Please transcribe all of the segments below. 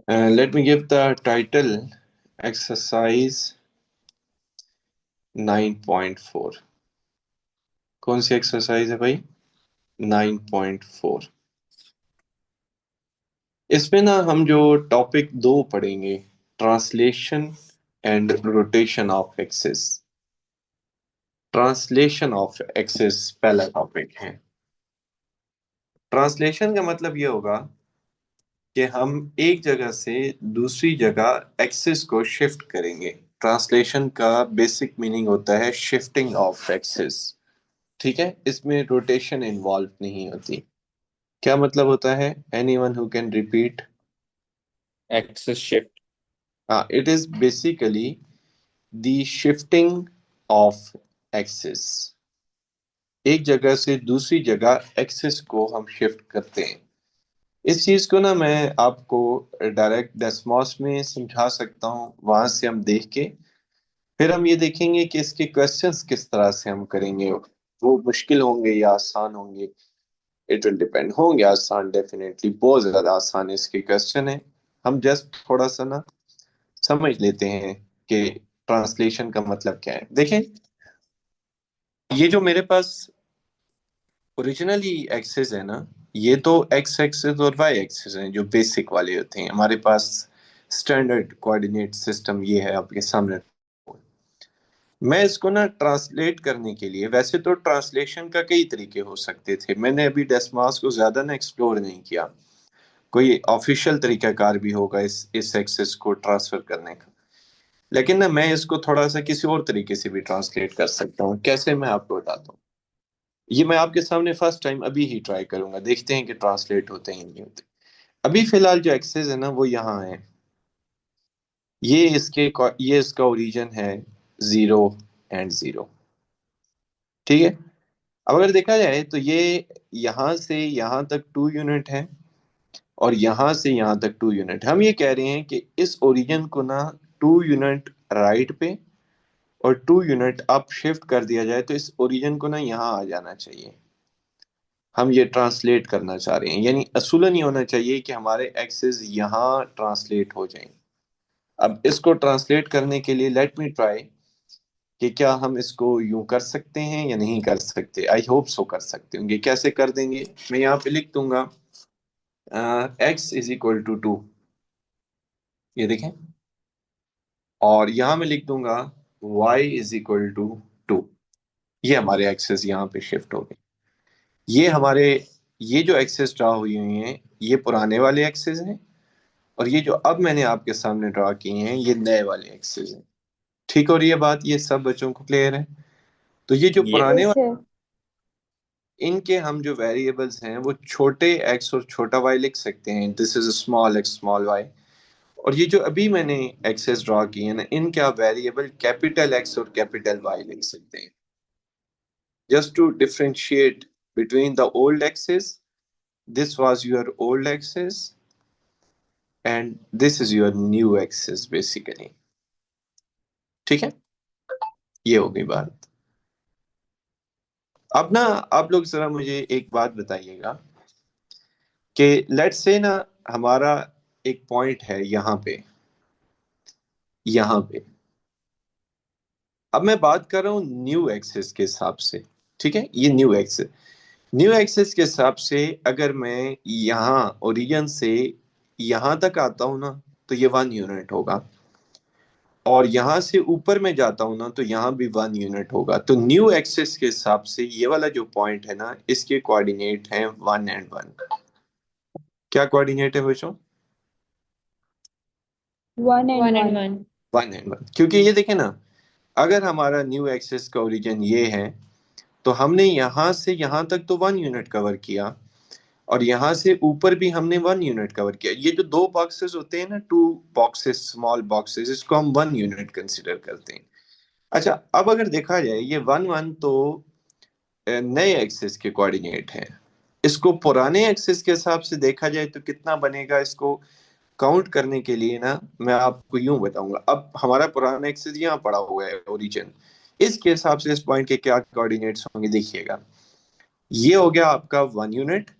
Let me give the title exercise 9.4. कौन सी exercise है भाई? 9.4। इसमें ना हम जो टॉपिक दो पढ़ेंगे, translation and rotation of axis. Translation of axis पहला टॉपिक है। ट्रांसलेशन का मतलब ये होगा कि हम एक जगह से दूसरी जगह एक्सिस को शिफ्ट करेंगे। ट्रांसलेशन का बेसिक मीनिंग होता है शिफ्टिंग ऑफ एक्सिस। ठीक है, इसमें रोटेशन इन्वॉल्व नहीं होती। क्या मतलब होता है? Anyone who can repeat? Axis shift. हाँ, it is basically the shifting of axis. एक जगह से दूसरी जगह एक्सिस को हम शिफ्ट करते हैं। इस चीज को ना मैं आपको डायरेक्ट डेस्मॉस में समझा सकता हूँ, वहां से हम देख के फिर हम ये देखेंगे कि इसके क्वेश्चंस किस तरह से हम करेंगे। वो मुश्किल होंगे या आसान होंगे, इट विल डिपेंड। होंगे आसान, डेफिनेटली बहुत ज्यादा आसान इसके क्वेश्चन है। हम जस्ट थोड़ा सा ना समझ लेते हैं कि ट्रांसलेशन का मतलब क्या है। देखें, ये जो मेरे पास ओरिजिनली एक्सेस है ना, ये तो एक्स एक्सेस और वाई एक्सेस हैं जो बेसिक वाले होते हैं हमारे पास। स्टैंडर्ड कोऑर्डिनेट सिस्टम ये है आपके सामने। मैं इसको ना ट्रांसलेट करने के लिए, वैसे तो ट्रांसलेशन का कई तरीके हो सकते थे, मैंने अभी डेस्मास को ज्यादा ना एक्सप्लोर नहीं किया। कोई ऑफिशियल तरीकाकार भी होगा इस एक्सेस को ट्रांसफर करने का, लेकिन ना मैं इसको थोड़ा सा किसी और तरीके से भी ट्रांसलेट कर सकता हूँ। कैसे, मैं आपको बताता हूँ। ये मैं आपके सामने फर्स्ट टाइम अभी ही ट्राई करूंगा, देखते हैं कि ट्रांसलेट होते हैं नहीं होते। अभी फिलहाल जो एक्सेस है ना वो यहाँ है। ये इसके ये इसका ओरिजिन है 0 और 0। ठीक है, अब अगर देखा जाए तो ये यहाँ से यहाँ तक 2 यूनिट है और यहाँ से यहाँ तक 2 यूनिट। हम ये कह रहे हैं कि इस ओरिजिन को ना 2 यूनिट राइट पे और 2 यूनिट अप शिफ्ट कर दिया जाए तो इस ओरिजिन को ना यहाँ आ जाना चाहिए। हम ये ट्रांसलेट करना चाह रहे हैं, यानी असूलन ये होना चाहिए कि हमारे एक्सेस यहाँ ट्रांसलेट हो जाएं। अब इसको ट्रांसलेट करने के लिए लेट मी ट्राई कि क्या हम इसको यूं कर सकते हैं या नहीं कर सकते। आई होप सो कर सकते होंगे। कैसे कर देंगे? मैं यहाँ पे लिख दूंगा एक्स इज इक्वल टू 2। ये देखें, और यहाँ मैं लिख दूंगा y इज इक्वल टू 2। ये हमारे एक्सेस यहाँ पे शिफ्ट हो गए। ये हमारे, ये जो एक्सेस ड्रा हुई हुई हैं ये पुराने वाले एक्सेस हैं, और ये जो अब मैंने आपके सामने ड्रा किए हैं ये नए वाले एक्सेस हैं। ठीक हो रही है बात? ये सब बच्चों को क्लियर है? तो ये जो ये पुराने यस वाले, सर। इनके हम जो वेरिएबल्स हैं वो छोटे एक्स और छोटा वाई लिख सकते हैं। This is small x small y. और ये जो अभी मैंने एक्सेस ड्रॉ किए हैं ना, इनके आप वेरिएबल कैपिटल एक्स और कैपिटल वाई लिख सकते हैं, just to differentiate between the old axes. This was your old axes and this is your new axes basically. ठीक है, ये हो गई बात। अब ना आप लोग जरा मुझे एक बात बताइएगा कि लेट्स से ना हमारा एक पॉइंट है यहाँ पे, यहाँ पे। अब मैं बात कर रहा हूँ न्यू एक्सेस के हिसाब से। ठीक है, ये न्यू एक्सेस, न्यू एक्सेस के हिसाब से अगर मैं यहाँ ओरिजिन से यहाँ तक आता हूँ ना तो ये 1 यूनिट होगा, और यहाँ से ऊपर में जाता हूँ ना तो यहाँ भी 1 यूनिट होगा। तो न्यू एक्सेस के हिसाब से ये वाला जो पॉइंट है ना, इसके कोऑर्डिनेट हैं 1 और 1। क्या कोऑर्डिनेट है बच्चों? 1 and 1। 1 and 1। 1 और 1, क्योंकि ये देखें ना, अगर हमारा न्यू एक्सेस का ओरिजिन ये है तो हमने यहां से यहां तक तो 1 यूनिट कवर किया, और यहां से ऊपर भी हमने 1 यूनिट कवर किया। ये जो दो बॉक्सेस होते हैं ना, 2 बॉक्सेस, स्मॉल बॉक्सेस, इसको हम 1 यूनिट कंसिडर करते हैं। अच्छा, अब अगर देखा जाए ये 1 1 तो नए एक्सिस के कोऑर्डिनेट है। इसको पुराने एक्सिस के हिसाब से देखा जाए तो कितना बनेगा, इसको काउंट करने के लिए ना मैं आपको यूं बताऊंगा। अब हमारा पुराना एक्सिस यहाँ पड़ा हुआ है ओरिजिन, इसके हिसाब से इस पॉइंट के क्या कोऑर्डिनेट्स होंगे देखिएगा। ये हो गया आपका 1 यूनिट,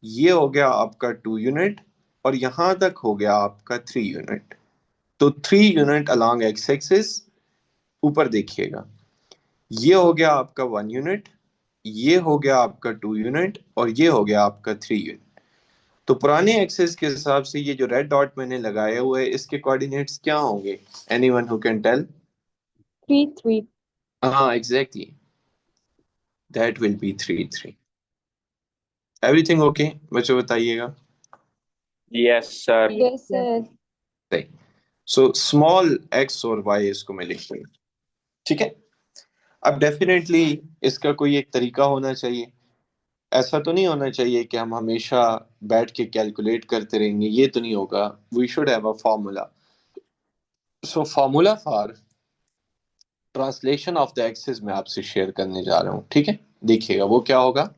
ये हो गया आपका 2 यूनिट, और यहां तक हो गया आपका 3 यूनिट। तो 3 यूनिट अलॉन्ग एक्स एक्सिस। ऊपर देखिएगा, ये हो गया आपका 1 यूनिट, ये हो गया आपका 2 यूनिट, और ये हो गया आपका 3 यूनिट। तो पुराने एक्सेस के हिसाब से ये जो रेड डॉट मैंने लगाया हुआ है इसके कोऑर्डिनेट्स क्या होंगे? Anyone who can tell? 3 3। हाँ, exactly, that will be 3 3। Everything okay बच्चों, बताइएगा। Yes, sir. Yes sir. सही। सो स्मॉल एक्स और वाई इसको मैं लिख दूंगा, ठीक है। अब डेफिनेटली इसका कोई एक तरीका होना चाहिए। ऐसा तो नहीं होना चाहिए कि हम हमेशा बैठ के कैलकुलेट करते रहेंगे, ये तो नहीं होगा। We should have a formula. So formula for translation of the axis मैं आपसे शेयर करने जा रहा हूँ, ठीक है। देखिएगा वो क्या होगा।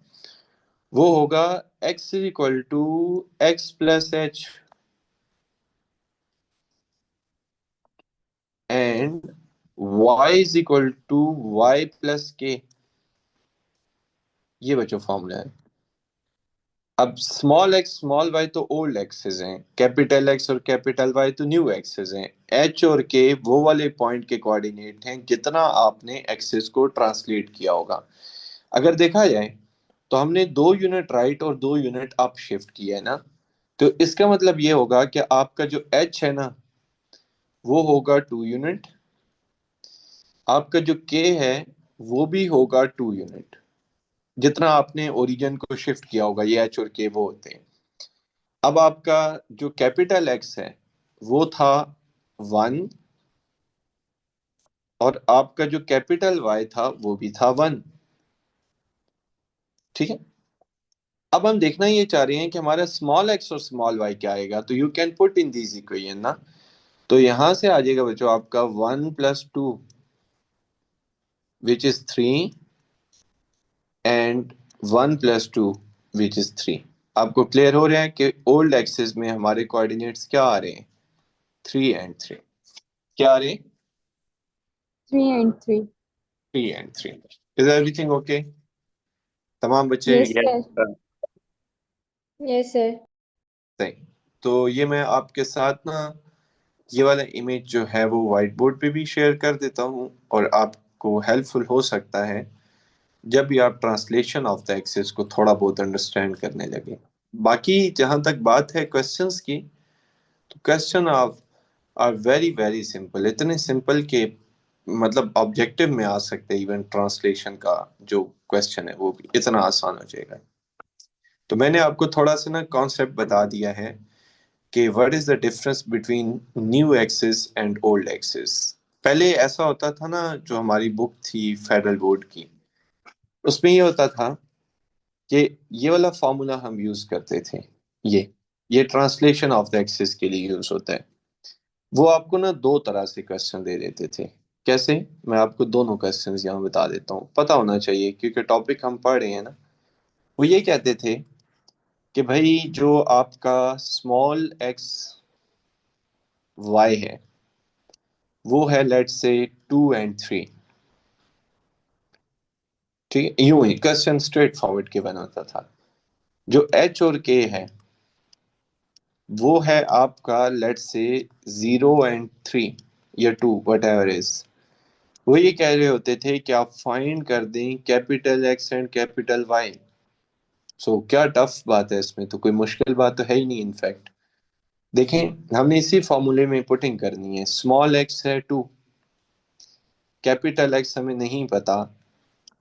वो होगा x is equal to x plus h and y is equal to y plus k. ये बच्चों फॉर्मूला है। अब स्मॉल एक्स स्मॉल वाई तो ओल्ड एक्सेस हैं, कैपिटल एक्स और कैपिटल वाई तो न्यू एक्सेस हैं। एच और के वो वाले पॉइंट के कोऑर्डिनेट हैं जितना आपने एक्सेस को ट्रांसलेट किया होगा। अगर देखा जाए तो हमने 2 यूनिट राइट और 2 यूनिट अप शिफ्ट किया है ना। तो इसका मतलब ये होगा कि आपका जो एच है ना वो होगा 2 यूनिट, आपका जो के है वो भी होगा 2 यूनिट, जितना आपने ओरिजिन को शिफ्ट किया होगा। ये एच और के वो होते हैं। अब आपका जो कैपिटल एक्स है वो था 1, और आपका जो कैपिटल वाई था वो भी था 1, ठीक है। अब हम देखना ये चाह रहे हैं कि हमारा स्मॉल एक्स और स्मॉल वाई क्या आएगा। तो you can put in these equation ना। तो यहां से आ जाएगा बच्चों आपका 1 + 2 which is 3 and 1 + 2 which is 3। आपको क्लियर हो रहा है कि ओल्ड एक्सिस में हमारे कोऑर्डिनेट्स क्या आ रहे हैं? 3 एंड 3। क्या आ रहे हैं? 3 and 3। 3 and 3। Is everything okay? तमाम बच्चे? Yes Yes, sir. sir. Yes sir. सही। तो ये मैं आपके साथ ना ये वाला इमेज जो है वो व्हाइट बोर्ड पे भी शेयर कर देता हूँ, और आपको हेल्पफुल हो सकता है जब भी आप ट्रांसलेशन ऑफ द एक्सेस को थोड़ा बहुत अंडरस्टैंड करने लगे। बाकी जहां तक बात है क्वेश्चंस की, तो question of are very very simple, इतने सिंपल के मतलब ऑब्जेक्टिव में आ सकते हैं। इवन ट्रांसलेशन का जो क्वेश्चन है वो भी इतना आसान हो जाएगा। तो मैंने आपको थोड़ा सा ना कॉन्सेप्ट बता दिया है कि what is the difference between new axis and old axis. पहले ऐसा होता था ना, जो हमारी बुक थी फेडरल बोर्ड की, उसमें ये होता था कि ये वाला फॉर्मूला हम यूज करते थे। ये ट्रांसलेशन ऑफ द एक्सिस के लिए यूज होता है। वो आपको ना दो तरह से क्वेश्चन दे देते थे। कैसे? मैं आपको दोनों क्वेश्चंस यहाँ बता देता हूँ, पता होना चाहिए क्योंकि टॉपिक हम पढ़ रहे हैं ना। वो ये कहते थे कि भाई जो आपका स्मॉल एक्स वाई है वो है लेट्स से 2 एंड 3, ठीक है। यूं ही क्वेश्चन स्ट्रेट फॉरवर्ड के बना होता था। जो एच और के है वो है आपका लेट्स से 0 एंड 3 या 2 वट एवर इज। वो ये कह रहे होते थे कि आप फाइंड कर दें capital X and capital Y. So क्या टफ बात है इसमें? तो कोई मुश्किल बात तो है ही नहीं इनफैक्ट। देखें, हमने इसी फॉर्मूले में पुटिंग करनी है। स्मॉल एक्स है 2, कैपिटल एक्स हमें नहीं पता,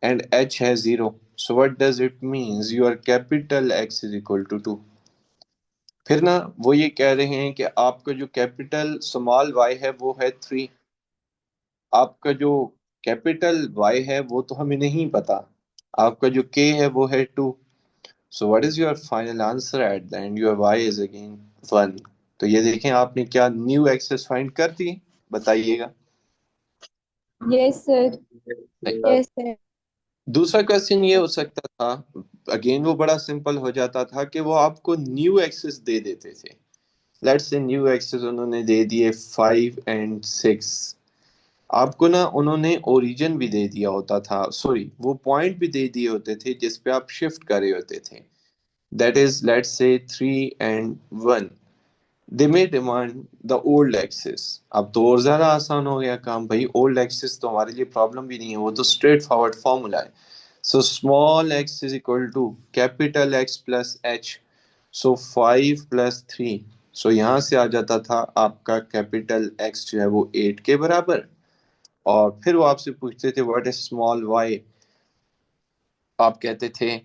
एंड h है 0। So what does it means? Your capital X is equal to 2। फिर ना वो ये कह रहे हैं कि आपका जो कैपिटल स्मॉल y है वो है 3, आपका जो कैपिटल Y है वो तो हमें नहीं पता, आपका जो k है वो है 2। So what is your final answer at the end? Your y is again 1। तो ये देखें, आपने क्या न्यू एक्सेस फाइंड कर दी? बताइएगा। Yes sir. Yes, sir. Yes sir. दूसरा क्वेश्चन ये हो सकता था, अगेन वो बड़ा सिंपल हो जाता था कि वो आपको न्यू एक्सेस दे देते थे। लेट्स से न्यू एक्सेस उन्होंने दे दिए 5 एंड 6। आपको ना उन्होंने ओरिजिन भी दे दिया होता था, सॉरी वो पॉइंट भी दे दिए होते थे जिस पे आप शिफ्ट कर रहे होते थे। That is let's say 3 and 1। They may demand the old axis. अब तो और ज्यादा आसान हो गया काम भाई, ओल्ड एक्सिस तो हमारे लिए प्रॉब्लम भी नहीं है, वो तो स्ट्रेट फॉरवर्ड फॉर्मूला है। So small x is equal to capital X plus H. So 5 + 3। सो यहाँ से आ जाता था आपका कैपिटल एक्स जो है वो 8 के बराबर। और फिर वो आपसे पूछते थे व्हाट इज स्मॉल वाई। आप कहते थे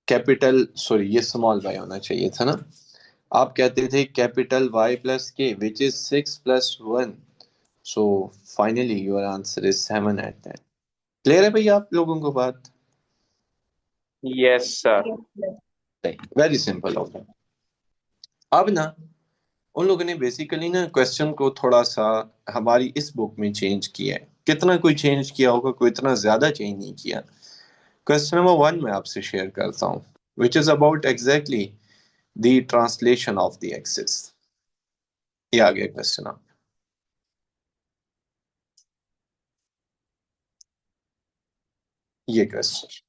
कैपिटल, सॉरी ये स्मॉल वाई होना चाहिए था ना। आप कहते थे कैपिटल वाई प्लस के which is 6 + 1। So finally your answer is 7 at that. Clear है भैया आप लोगों को बात? Yes, sir. वेरी सिंपल हो गया। अब ना उन लोगों ने बेसिकली ना क्वेश्चन को थोड़ा सा हमारी इस बुक में चेंज किया है। कितना कोई चेंज किया होगा, कोई इतना ज्यादा चेंज नहीं किया। क्वेश्चन नंबर 1 मैं आपसे शेयर करता हूँ, which is about exactly the translation of the axis. ये आ गया क्वेश्चन आप। ये क्वेश्चन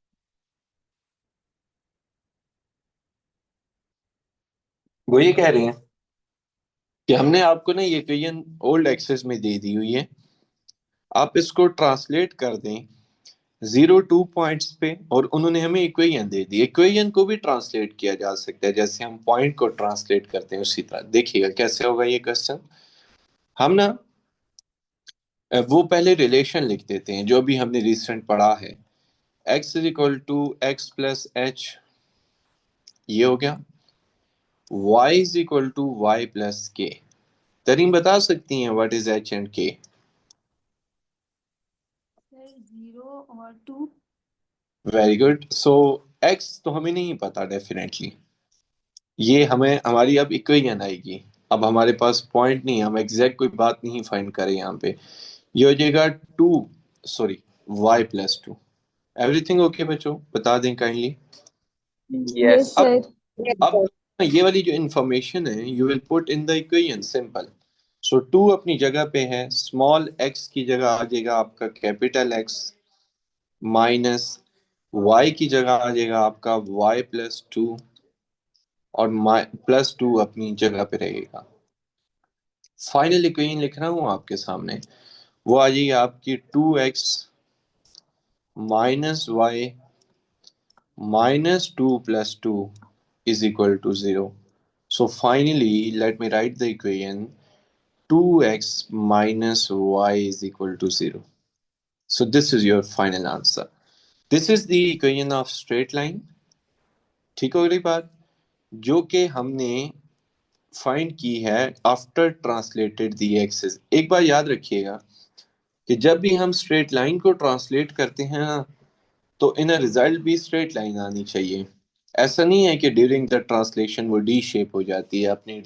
वो ये कह रहे हैं कि हमने आपको ना ये इक्वेशन ओल्ड एक्सेस में दे दी हुई है, आप इसको ट्रांसलेट कर दें 0 2 पॉइंट्स पे। और उन्होंने हमें इक्वेशन दे दी, इक्वेशन को भी ट्रांसलेट किया जा सकता है जैसे हम पॉइंट को ट्रांसलेट करते हैं उसी तरह। देखिएगा कैसे होगा ये क्वेश्चन। हम ना वो पहले रिलेशन लिख देते हैं जो भी हमने रिसेंट पढ़ा है। x is equal to x plus h, ये हो गया। y is equal to y plus k. Tareen बता सकती हैं what is h and k? Sir 0 और 2। Very good. सो x तो हमें नहीं पता डेफिनेटली, ये हमें हमारी अब इक्वेशन आएगी। अब हमारे पास पॉइंट नहीं है, हम एग्जैक्ट कोई बात नहीं फाइंड करें यहाँ पे। ये हो जाएगा 2, सॉरी y + 2। एवरीथिंग ओके बच्चों, बता दें काइंडली। Yes. यस अब सर। अब ये वाली जो इंफॉर्मेशन है you will put in the equation simple. So 2 अपनी जगह पे है, स्मॉल x की जगह आ जाएगा आपका कैपिटल x, माइनस y की जगह आ जाएगा आपका y + 2, और +2 अपनी जगह पे रहेगा। फाइनल इक्वेशन लिख रहा हूं आपके सामने, वो आ जाएगी आपकी 2x minus y -2 + 2 is equal to 0। So finally let me write the equation 2x minus y is equal to 0. So this is your final answer. This is the equation of straight line। ठीक हो गई बात, जो कि हमने find की है after translated दी axis. एक बार याद रखिएगा कि जब भी हम स्ट्रेट लाइन को ट्रांसलेट करते हैं ना, तो इन रिजल्ट भी स्ट्रेट लाइन आनी चाहिए। ऐसा नहीं है कि ड्यूरिंग द ट्रांसलेशन वो डी शेप हो जाती है, अपनी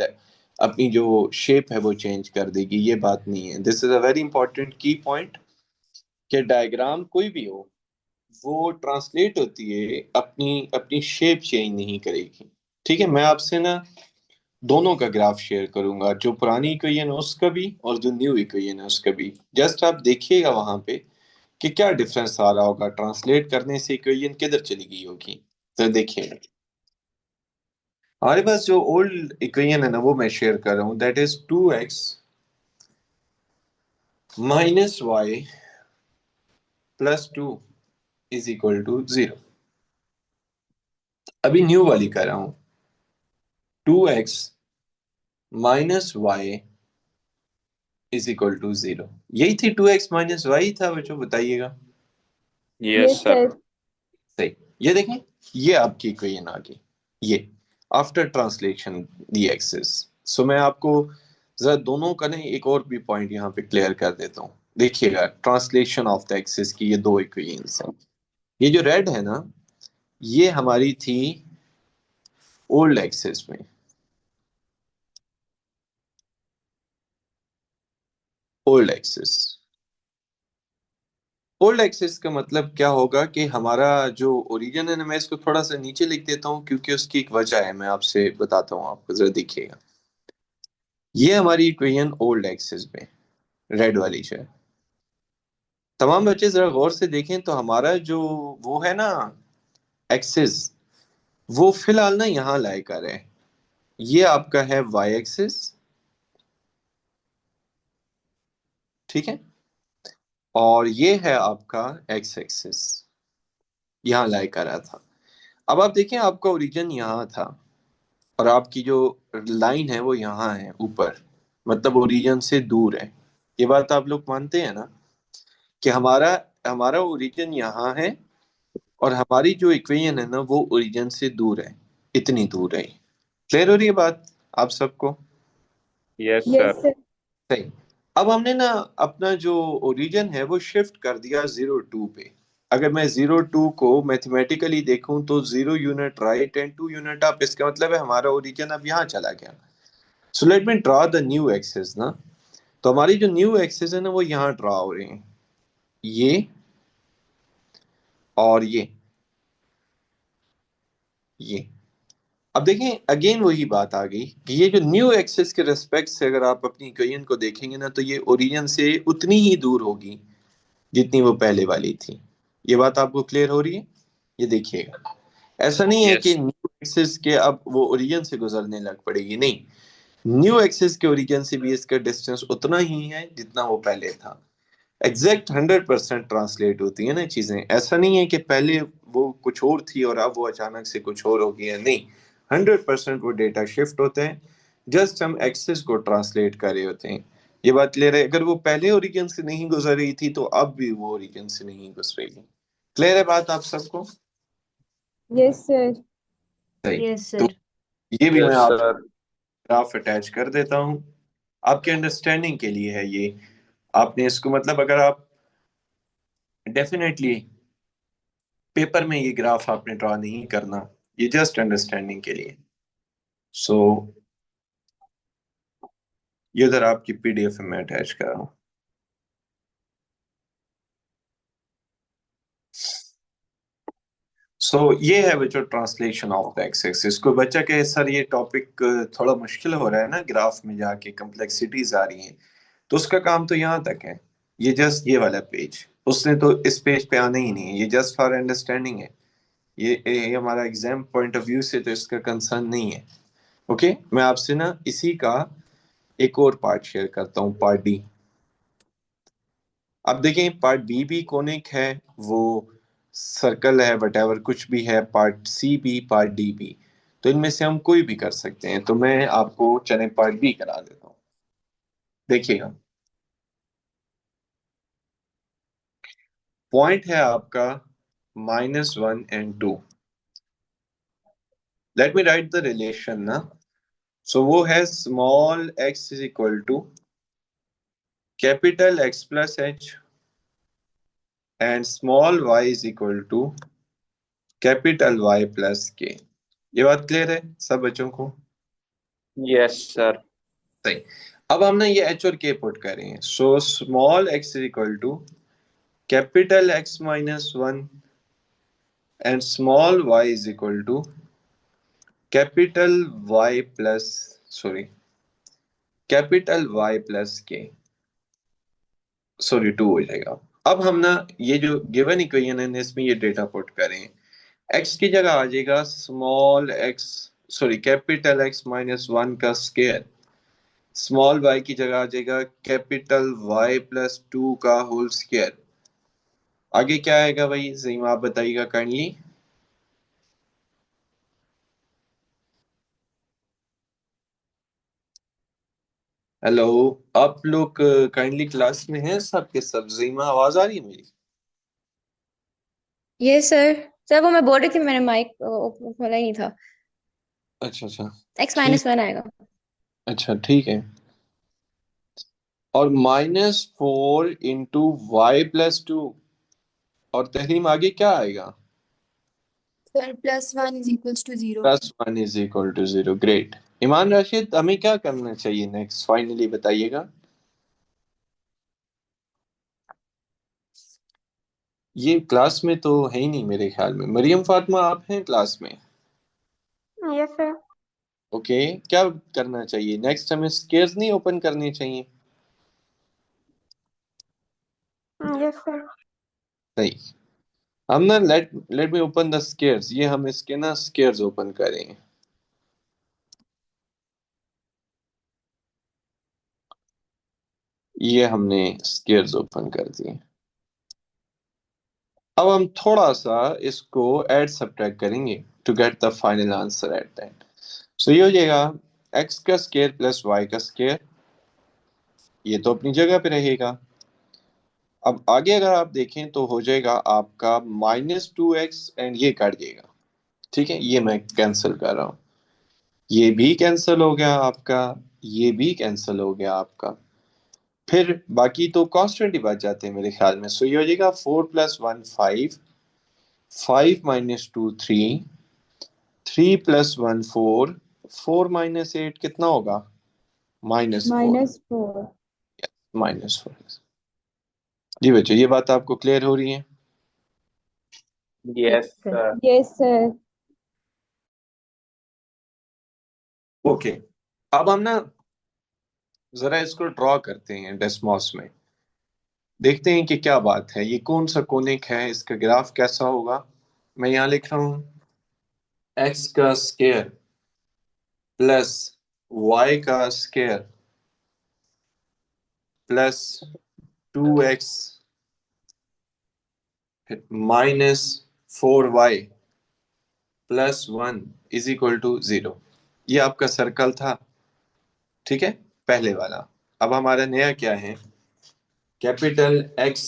अपनी जो शेप है वो चेंज कर देगी, ये बात नहीं है। This is a very important की पॉइंट कि डायग्राम कोई भी हो वो ट्रांसलेट होती है, अपनी अपनी शेप चेंज नहीं करेगी। ठीक है, मैं आपसे ना दोनों का ग्राफ शेयर करूंगा, जो पुरानी इक्वेशन है उसका भी और जो न्यू इक्वेशन है उसका भी। जस्ट आप देखिएगा वहां पे कि क्या डिफरेंस आ रहा होगा ट्रांसलेट करने से, इक्वेशन किधर चली गई होगी। तो देखिएगा हमारे पास जो ओल्ड इक्वेशन है ना वो मैं शेयर कर रहा हूं, that is 2x minus y +2 is equal to 0। अभी न्यू वाली कर रहा हूं, 2x minus y is equal to 0। यही थी 2x माइनस वाई था बच्चों, बताइएगा। Yes, yes sir. सर। सही। ये देखें, ये आपकी इक्वेशन आ गई, ये आफ्टर ट्रांसलेशन दी एक्सिस। सो मैं आपको जरा दोनों का नहीं एक और भी पॉइंट यहाँ पे क्लियर कर देता हूँ। देखिएगा ट्रांसलेशन ऑफ द एक्सिस की ये दो इक्वेशंस हैं। ये जो रेड है ना, ये हमारी थी ओल्ड एक्सिस में, ओल्ड एक्सिस। ओल्ड एक्सिस का मतलब क्या होगा कि हमारा जो ओरिजिन है ना, मैं इसको थोड़ा सा नीचे लिख देता हूँ क्योंकि उसकी एक वजह है, मैं आपसे बताता हूँ, आपको जरा देखिएगा। ये हमारी इक्वेशन ओल्ड एक्सिस में रेड वाली जो है। तमाम बच्चे जरा गौर से देखें तो हमारा जो वो है ना एक्सिस, वो फिलहाल ना यहाँ लाया कर है। ये आपका है वाई एक्सिस, ठीक है, और ये है आपका एक्स एक्सिस, यहाँ लाई कर रहा था। अब आप देखें, आपका ओरिजिन यहाँ था और आपकी जो लाइन है वो यहाँ है ऊपर, मतलब ओरिजिन से दूर है। ये बात आप लोग मानते हैं ना कि हमारा हमारा ओरिजिन यहाँ है और हमारी जो इक्वेशन है ना वो ओरिजिन से दूर है, इतनी दूर है। क्लियर हो रही है बात आप सबको? Yes Yes, sir. sir. सही। अब हमने ना अपना जो ओरिजिन है वो शिफ्ट कर दिया 02 पे। अगर मैं 02 को मैथमेटिकली देखूं तो 0 unit right and 2 unit up, इसका मतलब है हमारा ओरिजिन अब यहाँ चला गया। So let me draw the new axis ना। तो हमारी जो न्यू एक्सिस है ना वो यहाँ ड्रॉ हो रही है, ये और ये। अब देखें, अगेन वही बात आ गई कि ये जो न्यू एक्सिस के रेस्पेक्ट से अगर आप अपनी इक्वेशन को देखेंगे ना तो ये ओरिजिन से उतनी ही दूर होगी जितनी वो पहले वाली थी। ये बात आपको क्लियर हो रही है? ये देखिएगा, ऐसा नहीं है कि यस। न्यू एक्सिस के अब वो ओरिजिन से गुजरने लग पड़ेगी, नहीं। न्यू एक्सिस के ओरिजिन से भी इसका डिस्टेंस उतना ही है जितना वो पहले था। एग्जैक्ट 100% ट्रांसलेट होती है ना चीजें, ऐसा नहीं है कि पहले वो कुछ और थी और अब वो अचानक से कुछ और हो गया, नहीं। 100% वो डेटा शिफ्ट होते हैं, जस्ट हम एक्सेस को ट्रांसलेट कर रहे होते हैं। ये बात क्लियर है? अगर वो पहले ओरिजिन से नहीं गुजर रही थी तो अब भी वो ओरिजिन से नहीं गुजरेगी। क्लियर है बात आप सबको? Yes, sir. सही। Yes, तो sir. ये भी मैं यस आप सर। ग्राफ अटैच कर देता हूँ, आपके अंडरस्टैंडिंग के लिए है ये। आपने इसको मतलब अगर आप डेफिनेटली पेपर में ये ग्राफ आपने ड्रॉ नहीं करना, ये जस्ट अंडरस्टैंडिंग के लिए। सो ये उधर आपकी पीडीएफ में अटैच कर रहा हूँ। ये है जो translation of the x axis. कोई बच्चा कहे सर ये टॉपिक थोड़ा मुश्किल हो रहा है ना, ग्राफ में जाके कम्प्लेक्सिटीज आ रही हैं, तो उसका काम तो यहाँ तक है। ये जस्ट ये वाला पेज, उसने तो इस पेज पे आना ही नहीं है, ये जस्ट फॉर अंडरस्टैंडिंग है। ये हमारा एग्जाम पॉइंट ऑफ व्यू से तो इसका कंसर्न नहीं है। ओके, मैं आपसे ना इसी का एक और पार्ट शेयर करता हूँ, पार्ट डी। अब देखें, पार्ट बी भी कोनिक है, वो सर्कल है, वटेवर कुछ भी है, पार्ट सी भी, पार्ट डी भी। तो इनमें से हम कोई भी कर सकते हैं, तो मैं आपको चले पार्ट बी करा देता हूँ। देखिएगा, पॉइंट है आपका -1 and 2। Let me write the relation ना। सो वो है small x is equal to capital X plus h and small y is equal to capital Y plus k. ये बात क्लियर है सब बच्चों को? Yes sir. सही। अब हम ना ये एच और के पुट करें। So small x is equal to capital X -1 and small y is equal to capital Y plus, sorry, capital Y plus k, sorry 2 हो जाएगा। अब हम ना ये जो गिवन इक्वेशन है इसमें ये डेटा पुट करें। एक्स की जगह आ जाएगा small x, sorry capital X -1 का स्केयर। स्मॉल वाई की जगह आ जाएगा कैपिटल वाई +2 का होल स्क्वायर। आगे क्या आएगा भाई सही आप बताइएगा काइंडली। हेलो, आप लोग काइंडली क्लास में हैं सबके सब? जीमा आवाज आ रही है मेरी? ये सर। सर वो मैं बोल रही थी, मैंने माइक खोला ही नहीं था। अच्छा अच्छा, एक्स ठीक। माइनस वन आएगा। अच्छा ठीक है। और -4 × y+2, और तहरीम आगे क्या आएगा? Sir, +1 is equals to 0. +1 is equal to 0। Great. Iman Rashid, हमें क्या करना चाहिए नेक्स्ट, फाइनली बताइएगा। ये क्लास में तो है ही नहीं मेरे ख्याल में। मरियम फातिमा, आप हैं क्लास में? Yes sir. ओके, क्या करना चाहिए नेक्स्ट? हमें स्केयर्स नहीं ओपन करनी चाहिए? Yes sir. सही। हम ना let let me open the squares, ये हम इसके ना स्केयर्स ओपन करें। ये हमने स्क्वायर्स ओपन कर दिए। अब हम थोड़ा सा इसको ऐड सब्ट्रैक्ट करेंगे to get the final answer at that. So ये हो जाएगा x का स्क्वायर प्लस y का स्क्वायर, ये तो अपनी जगह पे रहेगा। अब आगे अगर आप देखें तो हो जाएगा आपका -2x एंड ये कट जाएगा। ठीक है, ये मैं कैंसिल कर रहा हूँ, ये भी कैंसिल हो गया आपका, ये भी कैंसिल हो गया आपका। फिर बाकी तो कांस्टेंट ही बच जाते हैं मेरे ख्याल में। सो ये हो जाएगा 4 + 1 5, 5 - 2 3, 3 + 1 4, 4 - 8 कितना होगा? -4। -4। -4। जी बच्चों, ये बात आपको क्लियर हो रही है? Yes, sir. Yes sir. Okay, अब हम ना जरा इसको ड्रॉ करते हैं डेस्मॉस में, देखते हैं कि क्या बात है, ये कौन सा कोनिक है, इसका ग्राफ कैसा होगा। मैं यहां लिख रहा हूं x का स्क्वायर प्लस y का square plus 2x -4y plus 1 is equal to 0। ये आपका सर्कल था, ठीक है, पहले वाला। अब हमारा नया क्या है? कैपिटल X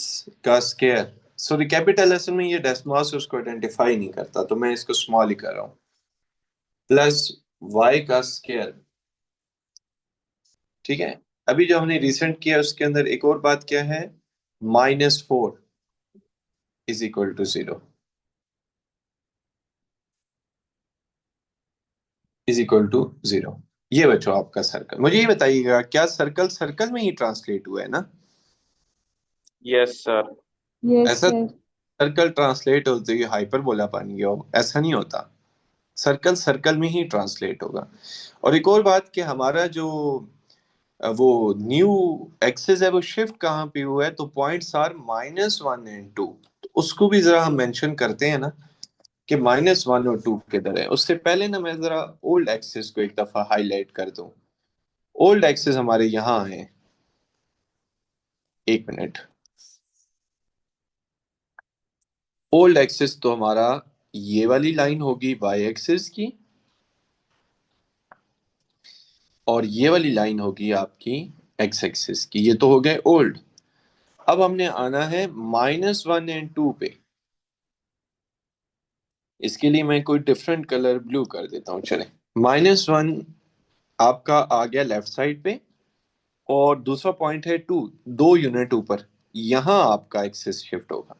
का स्क्वायर, सॉरी कैपिटल असल में ये डेसिमल्स उसको आइडेंटिफाई नहीं करता, तो मैं इसको स्मॉल ही कर रहा हूं, प्लस y का स्क्वायर। ठीक है, अभी जो हमने रिसेंट किया उसके अंदर एक और बात क्या है, -4 is equal to 0, is equal to 0। ये बच्चों आपका सर्कल। मुझे ये बताइएगा, क्या सर्कल सर्कल में ही ट्रांसलेट हुआ है ना? Yes, sir. यस ऐसा सर। सर्कल ट्रांसलेट होते ही हाइपरबोला बन गया हो, ऐसा नहीं होता। सर्कल सर्कल में ही ट्रांसलेट होगा। और एक और बात कि हमारा जो वो न्यू एक्सिस है वो शिफ्ट कहाँ पे हुआ है, तो पॉइंट्स आर -1 एंड 2। तो उसको भी जरा हम मेंशन करते हैं ना कि -1 और 2 किधर है। उससे पहले ना मैं जरा ओल्ड एक्सिस को एक दफा हाईलाइट कर दूं। ओल्ड एक्सिस हमारे यहाँ है, एक मिनट। ओल्ड एक्सिस तो हमारा ये वाली लाइन होगी वाई एक्सिस की, और ये वाली लाइन होगी आपकी एक्स एक्सिस की। ये तो हो गए ओल्ड। अब हमने आना है -1 एंड 2 पे। इसके लिए मैं कोई डिफरेंट कलर ब्लू कर देता हूँ, चले। -1 आपका आ गया लेफ्ट साइड पे, और दूसरा पॉइंट है 2, 2 यूनिट ऊपर, यहां आपका एक्सिस शिफ्ट होगा।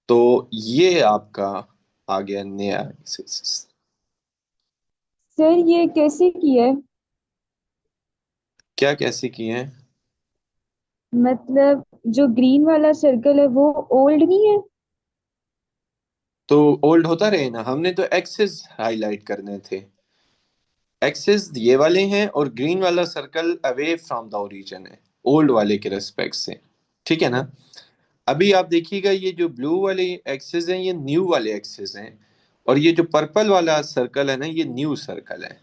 तो ये आपका आ गया नया एक्सिस। सर ये कैसे किया है? क्या कैसे किए हैं? मतलब जो ग्रीन वाला सर्कल है वो ओल्ड नहीं है? तो ओल्ड होता रहे ना, हमने तो एक्सिस हाईलाइट करने थे। एक्सिस ये वाले हैं और ग्रीन वाला circle away from the origin है, ओल्ड वाले के रेस्पेक्ट से। ठीक है ना? अभी आप देखिएगा, ये जो ब्लू वाले एक्सिस हैं ये न्यू वाले एक्सिस हैं, और ये जो पर्पल वाला सर्कल है ना ये न्यू सर्कल है।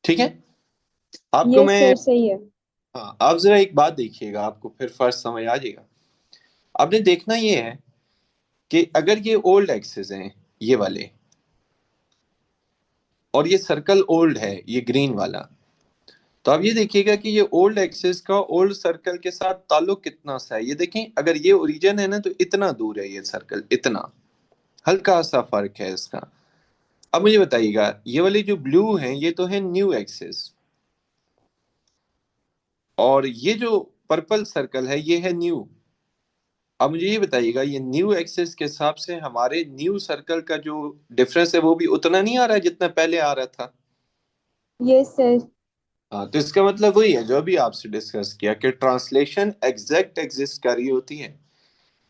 ठीक है, आपको यस मैं, सर सही है। हाँ आप जरा एक बात देखिएगा, आपको फिर फर्स्ट समझ आ जाएगा। आपने देखना ये है कि अगर ये ओल्ड एक्सिस हैं ये वाले, और ये सर्कल ओल्ड है ये ग्रीन वाला, तो आप ये देखिएगा कि ये ओल्ड एक्सिस का ओल्ड सर्कल के साथ ताल्लुक कितना सा है। ये देखें, अगर ये ओरिजिन है ना तो इतना दूर है ये सर्कल, इतना हल्का सा फर्क है इसका। अब मुझे बताइएगा, ये वाले जो ब्लू हैं ये तो है न्यू एक्सिस, और ये जो पर्पल सर्कल है ये है न्यू। अब मुझे ये बताइएगा, ये न्यू एक्सिस के हिसाब से हमारे न्यू सर्कल का जो डिफरेंस है वो भी उतना नहीं आ रहा है जितना पहले आ रहा था। Yes sir. हाँ, तो इसका मतलब वही है जो अभी आपसे डिस्कस किया कि ट्रांसलेशन एग्जैक्ट एग्जिस्ट कर रही होती है।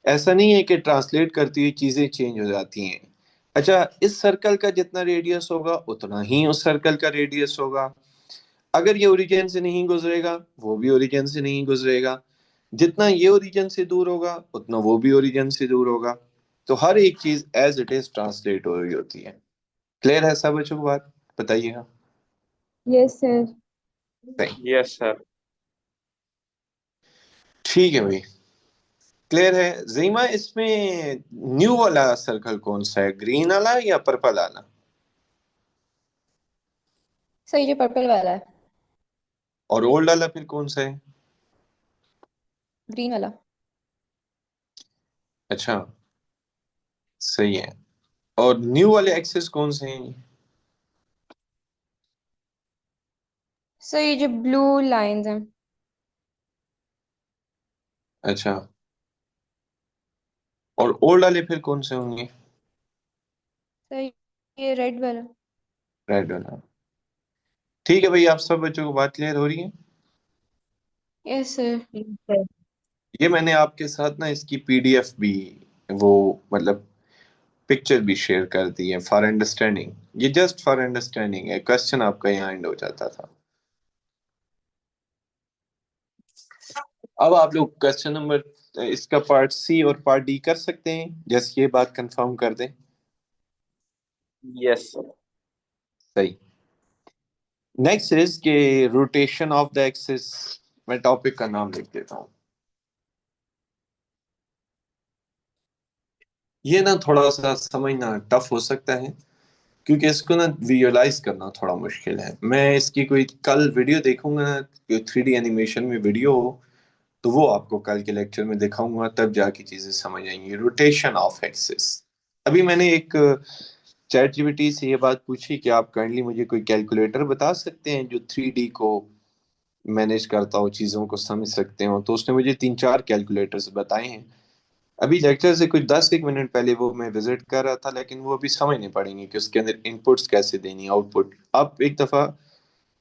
ऐसा नहीं है कि ट्रांसलेट करती हुई चीजें चेंज हो जाती हैं। अच्छा, इस सर्कल का जितना रेडियस होगा उतना ही उस सर्कल का रेडियस होगा। अगर ये ओरिजिन से नहीं गुजरेगा वो भी ओरिजिन से नहीं गुजरेगा, जितना ये ओरिजिन से दूर होगा उतना वो भी ओरिजिन से दूर होगा। तो हर एक चीज एज इट इज ट्रांसलेट हो रही होती है। क्लियर है सब बच्चों को? बात बताइएगा। Yes sir. सही। Yes, sir. ठीक है भाई, क्लियर है। जीमा, इसमें न्यू वाला सर्कल कौन सा है, ग्रीन वाला या पर्पल वाला? सर ये जो पर्पल वाला है, और ओल्ड वाला फिर कौन सा है? ग्रीन वाला। अच्छा, सही है। और न्यू वाले एक्सेस कौन से हैं? सर ये जो ब्लू लाइंस हैं। अच्छा, और ओल्ड वाले फिर कौन से होंगे? सर ये रेड वाला। रेड वाला। ठीक है भाई, आप सब बच्चों को बात क्लियर हो रही है? Yes sir. ये मैंने आपके साथ ना इसकी पीडीएफ भी, वो मतलब पिक्चर भी शेयर कर दी है फॉर अंडरस्टैंडिंग। ये जस्ट फॉर अंडरस्टैंडिंग है, क्वेश्चन आपका यहाँ एंड हो जाता था। अब आप लोग क्वेश्चन नंबर इसका पार्ट सी और पार्ट डी कर सकते हैं, जैसे ये बात कंफर्म कर दें। Yes. सही। नेक्स्ट इज के रोटेशन ऑफ द एक्सिस। मैं टॉपिक का नाम लिख देता हूँ। ये ना थोड़ा सा समझना टफ हो सकता है, क्योंकि इसको ना विजुअलाइज करना थोड़ा मुश्किल है। मैं इसकी कोई कल वीडियो देखूंगा ना, 3D एनिमेशन में वीडियो हो, तो वो आपको कल के लेक्चर में दिखाऊंगा, तब जाके चीजें समझ आएंगी। Rotation of axis. अभी मैंने एक चैट जीपीटी से ये बात पूछी कि आप काइंडली मुझे कोई कैलकुलेटर बता सकते हैं जो 3D को मैनेज करता हो, चीजों को समझ सकते हो। तो उसने मुझे 3-4 कैलकुलेटर्स बताए हैं। अभी लेक्चर से कुछ 10 एक मिनट पहले वो मैं विजिट कर रहा था, लेकिन वो अभी समझने पड़ेंगे कि उसके अंदर इनपुट्स कैसे देनी, आउटपुट। आप एक दफा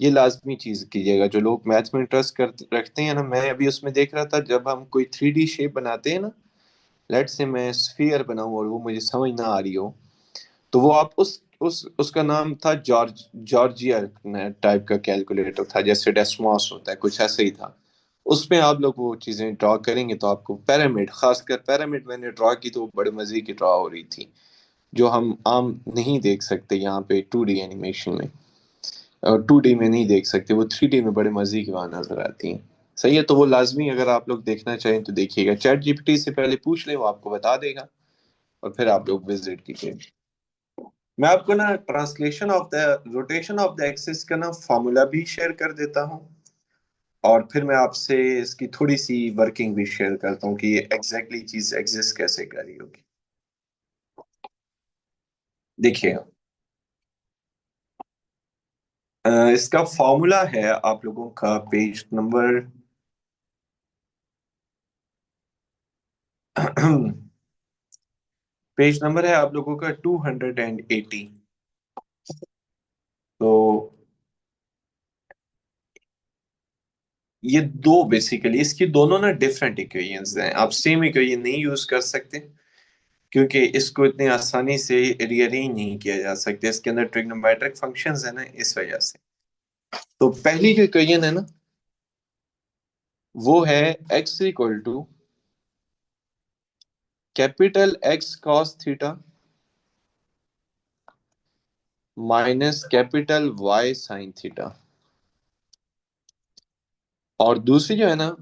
ये लाजमी चीज कीजिएगा, जो लोग मैथ्स में इंटरेस्ट कर रखते हैं ना। मैं अभी उसमें देख रहा था, जब हम कोई 3D शेप बनाते हैं ना, लेट से मैं स्फीयर बनाऊं और वो मुझे समझ ना आ रही हो, तो वो आप उस उसका नाम था जॉर्जिया टाइप का कैलकुलेटर था, जैसे डेस्मॉस होता है, कुछ ऐसे ही था। उसमें आप लोग वो चीजें ड्रॉ करेंगे तो आपको पिरामिड, खासकर पिरामिड मैंने ड्रॉ की तो वो बड़े मजे की ड्रॉ हो रही थी, जो हम आम नहीं देख सकते यहाँ पे 2D एनिमेशन में। और 2D में नहीं देख सकते, वो 3D में बड़े मजे की वहां नजर आती हैं। सही है, तो वो लाजमी अगर आप लोग देखना चाहें तो देखिएगा। चैट जीपीटी से पहले पूछ ले, वो आपको बता देगा, और फिर आप लोग विजिट कीजिए। मैं आपको ना translation of the rotation of the axis का ना फॉर्मूला भी शेयर कर देता हूँ, और फिर मैं आपसे इसकी थोड़ी सी वर्किंग भी शेयर करता हूँ कि ये एग्जैक्टली चीज एग्जिस्ट कैसे कर रही होगी। देखिए, इसका फॉर्मूला है आप लोगों का पेज नंबर पेज नंबर है आप लोगों का 280। तो ये दो बेसिकली, इसकी दोनों ना डिफरेंट इक्वेशंस हैं। आप सेम इक्वेशन नहीं यूज कर सकते, क्योंकि इसको इतनी आसानी से रीअरेंज नहीं किया जा सकता। इसके अंदर ट्रिग्नोमेट्रिक फंक्शंस है ना, इस वजह से। तो पहली जो इक्वेशन है ना, वो है x equal to capital X cos theta minus capital Y sine theta. और दूसरी जो है ना,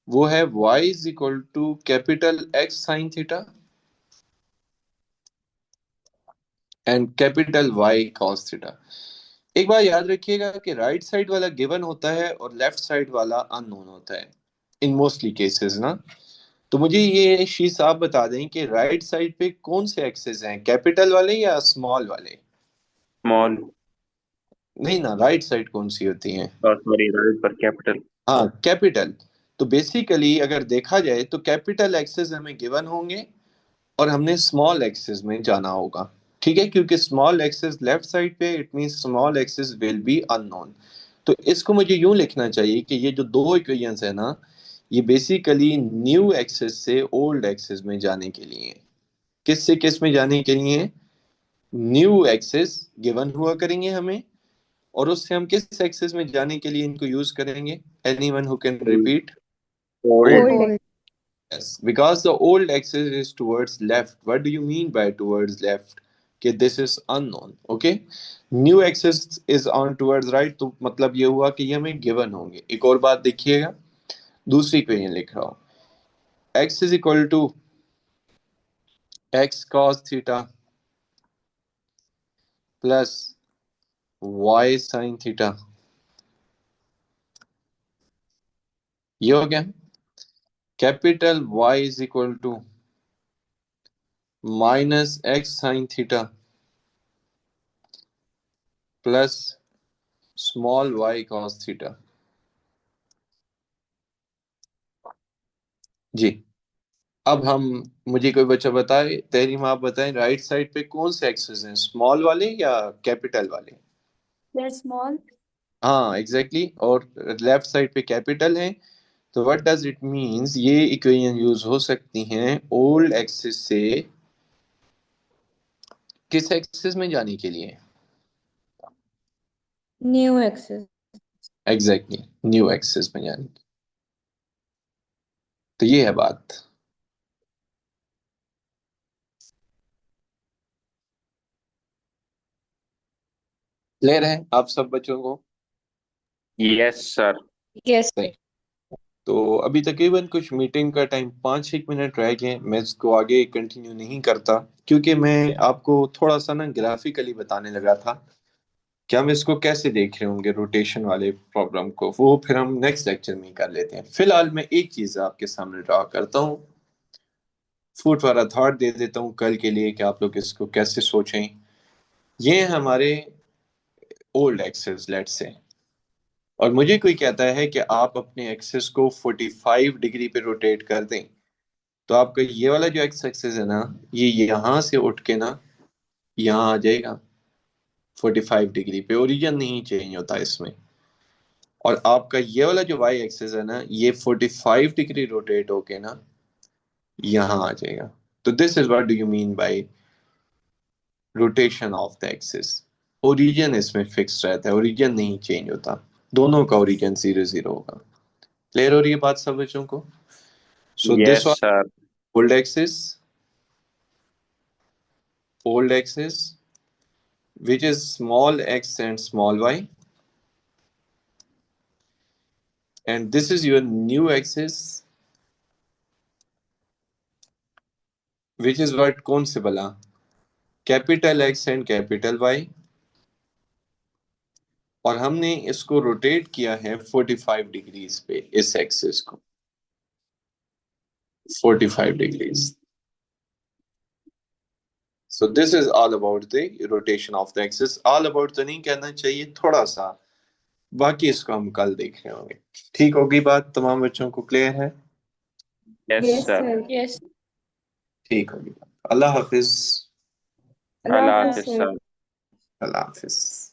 वो है y is equal to capital X sine theta and capital Y cos theta. एक बार याद रखिएगा कि राइट साइड वाला गिवन होता है और लेफ्ट साइड वाला अननोन होता है इन मोस्टली केसेस ना। तो मुझे ये शीज आप बता दें कि राइट साइड पे कौन से एक्सेस हैं, कैपिटल वाले या स्मॉल वाले? Small. नहीं ना, राइट साइड कौन सी होती है? Sorry, right पर capital. हाँ, कैपिटल। तो बेसिकली अगर देखा जाए तो कैपिटल एक्सेस हमें गिवन होंगे और हमने स्मॉल एक्सेस में जाना होगा। ठीक है, क्योंकि स्मॉल एक्सेस लेफ्ट साइड पे, it mean small axes will be unknown. तो इसको मुझे यूं लिखना चाहिए कि ये जो दो इक्वेशंस है ना, ये बेसिकली न्यू एक्सेस से ओल्ड एक्सेस में जाने के लिए है। किस से किस में जाने के लिए? न्यू एक्सेस गिवन हुआ करेंगे हमें, और उससे हम किस एक्सेस में जाने के लिए इनको यूज करेंगे? Anyone who can repeat? Old. Old. Old. Yes, because the old axis is towards left. What do you mean by towards left? कि this is unknown. Okay. New axis is on towards right. तो मतलब ये हुआ कि ये हमें given होंगे। एक और बात देखिएगा, दूसरी इक्वेशन लिख रहा हूँ। x is equal to x cos theta plus y sin theta, ये हो गया। Capital Y is equal to minus x sine theta plus small y cos theta. जी, अब हम, मुझे कोई बच्चा बताए, तहरीम आप बताएं, राइट साइड पे कौन से एक्सेस हैं, स्मॉल वाले या कैपिटल वाले? They're small. हाँ एग्जैक्टली exactly, और लेफ्ट साइड पे कैपिटल है। तो व्हाट डज इट मींस, ये इक्वेशन यूज हो सकती हैं ओल्ड एक्सिस से किस एक्सिस में जाने के लिए? New axes. Exactly new axis में जाने की। तो ये है बात। क्लियर है आप सब बच्चों को? Yes, sir. यस। सही। तो अभी तकरीबन कुछ मीटिंग का टाइम 5-1 मिनट रह गए। मैं इसको आगे कंटिन्यू नहीं करता क्योंकि मैं आपको थोड़ा सा ना ग्राफिकली बताने लगा था कि हम इसको कैसे देख रहे होंगे रोटेशन वाले प्रॉब्लम को, वो फिर हम नेक्स्ट लेक्चर में ही कर लेते हैं। फिलहाल मैं एक चीज आपके सामने ड्रा करता हूँ, फूड वाला थॉट दे देता हूँ कल के लिए कि आप लोग इसको कैसे सोचें। ये हैं हमारे ओल्ड एक्सेस लेट से, और मुझे कोई कहता है कि आप अपने एक्सेस को 45 डिग्री पे रोटेट कर दें, तो आपका ये वाला जो एक्स एक्सेस है ना, ये यहां से उठ के ना यहाँ आ जाएगा 45 डिग्री पे, ओरिजिन नहीं चेंज होता इसमें। और आपका ये वाला जो वाई एक्सेस है ना, ये 45 डिग्री रोटेट होके ना यहाँ आ जाएगा। तो this is what do you mean by rotation of the axis. Origin इसमें फिक्स रहता है, ओरिजिन नहीं चेंज होता, दोनों का ओरिजिन 0-0 होगा। क्लियर हो रही है बात सब बच्चों को? So this Yes, sir. old axis, old axis which is small x and small y, and this is your new axis which is what, कौन से बला, capital x and capital y, और हमने इसको रोटेट किया है 45 डिग्रीज पे, इस एक्सिस को 45 degrees. So this is all about the rotation of the axis. All about तो नहीं कहना चाहिए, थोड़ा सा, बाकी इसको हम कल देख रहे होंगे। ठीक होगी बात, तमाम बच्चों को क्लियर है? Yes, yes sir. Sir. Yes. ठीक होगी बात। अल्लाह हाफिज। अल्लाह Allah हाफिज Hafiz, सर। sir. अल्लाह हाफिज।